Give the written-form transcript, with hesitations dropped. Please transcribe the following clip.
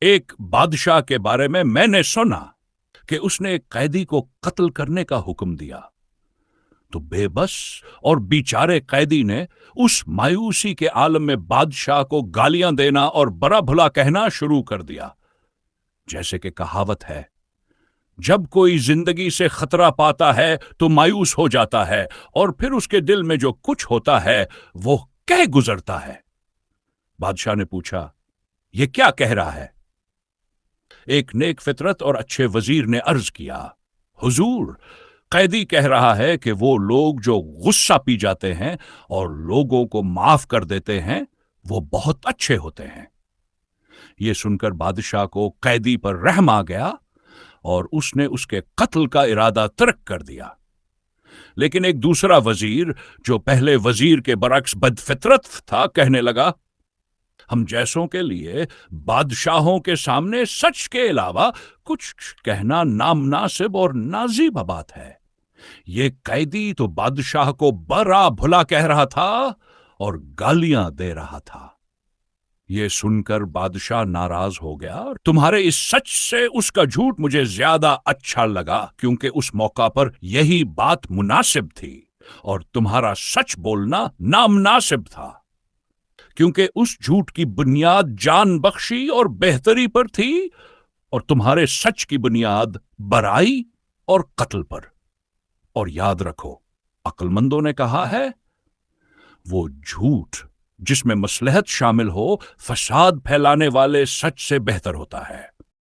ایک بادشاہ کے بارے میں نے سنا کہ اس نے ایک قیدی کو قتل کرنے کا حکم دیا تو بے بس اور بیچارے قیدی نے اس مایوسی کے عالم میں بادشاہ کو گالیاں دینا اور برا بھلا کہنا شروع کر دیا. جیسے کہ کہاوت ہے، جب کوئی زندگی سے خطرہ پاتا ہے تو مایوس ہو جاتا ہے اور پھر اس کے دل میں جو کچھ ہوتا ہے وہ کہہ گزرتا ہے. بادشاہ نے پوچھا، یہ کیا کہہ رہا ہے؟ ایک نیک فطرت اور اچھے وزیر نے عرض کیا، حضور، قیدی کہہ رہا ہے کہ وہ لوگ جو غصہ پی جاتے ہیں اور لوگوں کو معاف کر دیتے ہیں وہ بہت اچھے ہوتے ہیں. یہ سن کر بادشاہ کو قیدی پر رحم آ گیا اور اس نے اس کے قتل کا ارادہ ترک کر دیا. لیکن ایک دوسرا وزیر جو پہلے وزیر کے برعکس بد فطرت تھا کہنے لگا، ہم جیسوں کے لیے بادشاہوں کے سامنے سچ کے علاوہ کچھ کہنا نامناسب اور نازیبہ بات ہے. یہ قیدی تو بادشاہ کو برا بھلا کہہ رہا تھا اور گالیاں دے رہا تھا. یہ سن کر بادشاہ ناراض ہو گیا اور تمہارے اس سچ سے اس کا جھوٹ مجھے زیادہ اچھا لگا، کیونکہ اس موقع پر یہی بات مناسب تھی اور تمہارا سچ بولنا نامناسب تھا، کیونکہ اس جھوٹ کی بنیاد جان بخشی اور بہتری پر تھی اور تمہارے سچ کی بنیاد برائی اور قتل پر. اور یاد رکھو، عقل مندوں نے کہا ہے، وہ جھوٹ جس میں مصلحت شامل ہو فساد پھیلانے والے سچ سے بہتر ہوتا ہے.